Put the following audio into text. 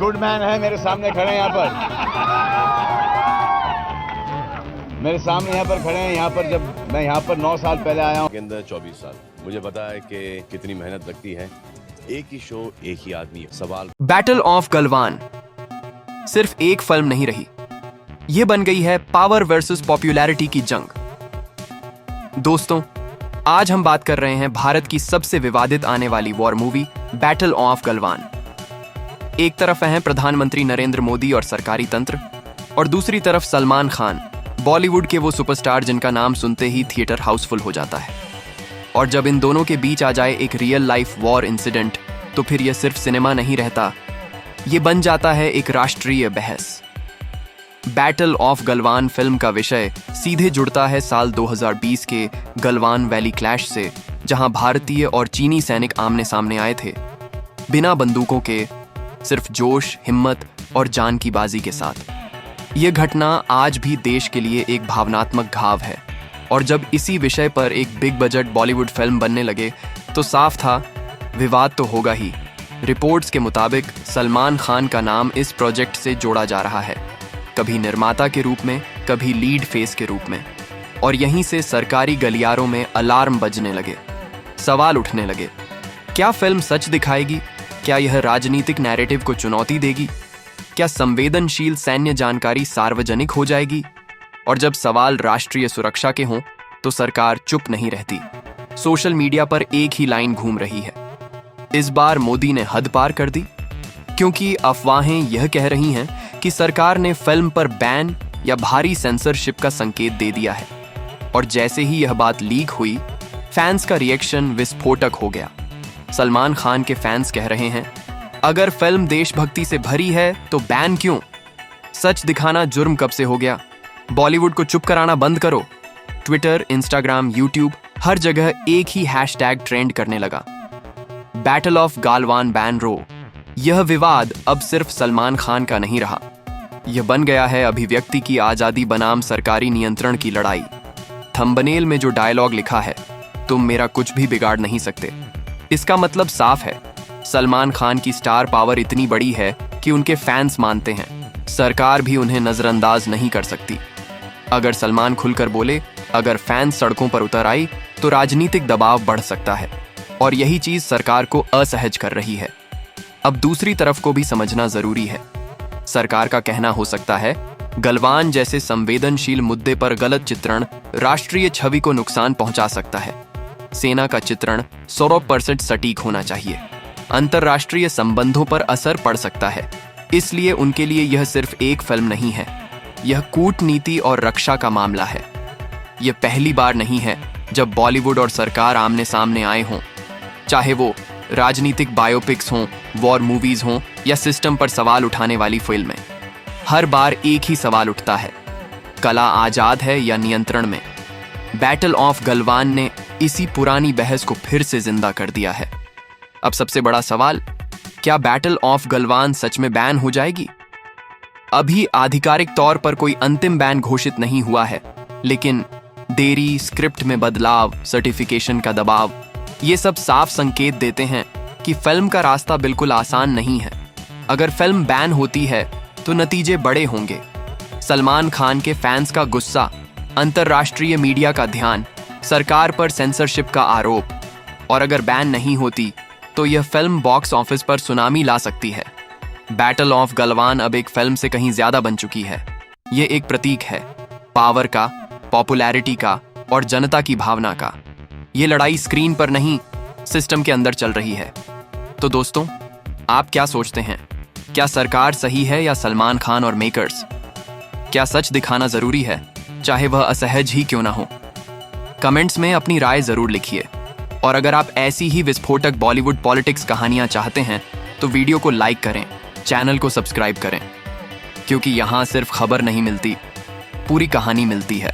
Good man है मेरे सामने खड़े हैं यहाँ पर, मेरे सामने यहाँ पर खड़े हैं। यहाँ पर जब मैं यहाँ पर 9 साल पहले आया हूँ के अंदर 24 साल मुझे पता है कि कितनी मेहनत लगती है। एक ही शो, एक ही आदमी। सवाल बैटल ऑफ गलवान सिर्फ एक फिल्म नहीं रही, यह बन गई है पावर वर्सेस पॉपुलैरिटी की जंग। दोस्तों, आज हम बात कर रहे हैं भारत की सबसे विवादित आने वाली war movie battle of Galwan. एक तरफ हैं प्रधानमंत्री नरेंद्र मोदी और सरकारी तंत्र, और दूसरी तरफ सलमान खान, बॉलीवुड के वो सुपरस्टार जिनका नाम सुनते ही थिएटर हाउसफुल हो जाता है। और जब इन दोनों के बीच आ जाए एक रियल लाइफ वॉर इंसिडेंट, तो फिर यह सिर्फ सिनेमा नहीं रहता, ये बन जाता है एक राष्ट्रीय बहस। बैटल ऑफ गलवान फिल्म का विषय सीधे जुड़ता है साल 2020 के गलवान वैली क्लैश से, जहां भारतीय और चीनी सैनिक आमने सामने आए थे, बिना बंदूकों के, सिर्फ जोश, हिम्मत और जान की बाजी के साथ। यह घटना आज भी देश के लिए एक भावनात्मक घाव है, और जब इसी विषय पर एक बिग बजट बॉलीवुड फिल्म बनने लगे तो साफ था विवाद तो होगा ही। रिपोर्ट्स के मुताबिक सलमान खान का नाम इस प्रोजेक्ट से जोड़ा जा रहा है, कभी निर्माता के रूप में, कभी लीड फेस के रूप में। और यहीं से सरकारी गलियारों में अलार्म बजने लगे, सवाल उठने लगे। क्या फिल्म सच दिखाएगी? क्या यह राजनीतिक नैरेटिव को चुनौती देगी? क्या संवेदनशील सैन्य जानकारी सार्वजनिक हो जाएगी? और जब सवाल राष्ट्रीय सुरक्षा के हों तो सरकार चुप नहीं रहती। सोशल मीडिया पर एक ही लाइन घूम रही है, इस बार मोदी ने हद पार कर दी, क्योंकि अफवाहें यह कह रही हैं कि सरकार ने फिल्म पर बैन या भारी सेंसरशिप का संकेत दे दिया है। और जैसे ही यह बात लीक हुई, फैंस का रिएक्शन विस्फोटक हो गया। सलमान खान के फैंस कह रहे हैं, अगर फिल्म देशभक्ति से भरी है तो बैन क्यों? सच दिखाना जुर्म कब से हो गया? बॉलीवुड को चुप कराना बंद करो। ट्विटर, इंस्टाग्राम, यूट्यूब, हर जगह एक ही हैशटैग ट्रेंड करने लगा, बैटल ऑफ गलवान बैन रो। यह विवाद अब सिर्फ सलमान खान का नहीं रहा, यह बन गया है अभिव्यक्ति की आजादी बनाम सरकारी नियंत्रण की लड़ाई। थंबनेल में जो डायलॉग लिखा है, तुम मेरा कुछ भी बिगाड़ नहीं सकते, इसका मतलब साफ है, सलमान खान की स्टार पावर इतनी बड़ी है कि उनके फैंस मानते हैं सरकार भी उन्हें नजरअंदाज नहीं कर सकती। अगर सलमान खुलकर बोले, अगर फैंस सड़कों पर उतर आई, तो राजनीतिक दबाव बढ़ सकता है, और यही चीज सरकार को असहज कर रही है। अब दूसरी तरफ को भी समझना जरूरी है। सरकार का कहना हो सकता है, गलवान जैसे संवेदनशील मुद्दे पर गलत चित्रण राष्ट्रीय छवि को नुकसान पहुंचा सकता है। सेना का चित्रण 100% सटीक होना चाहिए, अंतर्राष्ट्रीय संबंधों पर असर पड़ सकता है। इसलिए उनके लिए यह सिर्फ एक फिल्म नहीं है, यह कूटनीति और रक्षा का मामला है। यह पहली बार नहीं है जब बॉलीवुड और सरकार आमने सामने आए हों, चाहे वो राजनीतिक बायोपिक्स हों, वॉर मूवीज हों, या सिस्टम पर सवाल उठाने वाली फिल्में। हर बार एक ही सवाल उठता है, कला आजाद है या नियंत्रण में? बैटल ऑफ गलवान ने इसी पुरानी बहस को फिर से जिंदा कर दिया है। अब सबसे बड़ा सवाल, क्या बैटल ऑफ गलवान सच में बैन हो जाएगी? अभी आधिकारिक तौर पर कोई अंतिम बैन घोषित नहीं हुआ है, लेकिन देरी, स्क्रिप्ट में बदलाव, सर्टिफिकेशन का दबाव, ये सब साफ संकेत देते हैं कि फिल्म का रास्ता बिल्कुल आसान नहीं है। अगर फिल्म बैन होती है तो नतीजे बड़े होंगे। सलमान खान के फैंस का गुस्सा, अंतर्राष्ट्रीय मीडिया का ध्यान, सरकार पर सेंसरशिप का आरोप। और अगर बैन नहीं होती तो यह फिल्म बॉक्स ऑफिस पर सुनामी ला सकती है। बैटल ऑफ गलवान अब एक फिल्म से कहीं ज्यादा बन चुकी है। यह एक प्रतीक है, पावर का, पॉपुलैरिटी का और जनता की भावना का। यह लड़ाई स्क्रीन पर नहीं, सिस्टम के अंदर चल रही है। तो दोस्तों, आप क्या सोचते हैं? क्या सरकार सही है या सलमान खान और मेकर्स? क्या सच दिखाना जरूरी है, चाहे वह असहज ही क्यों ना हो? कमेंट्स में अपनी राय जरूर लिखिए। और अगर आप ऐसी ही विस्फोटक बॉलीवुड पॉलिटिक्स कहानियां चाहते हैं तो वीडियो को लाइक करें, चैनल को सब्सक्राइब करें, क्योंकि यहां सिर्फ खबर नहीं मिलती, पूरी कहानी मिलती है।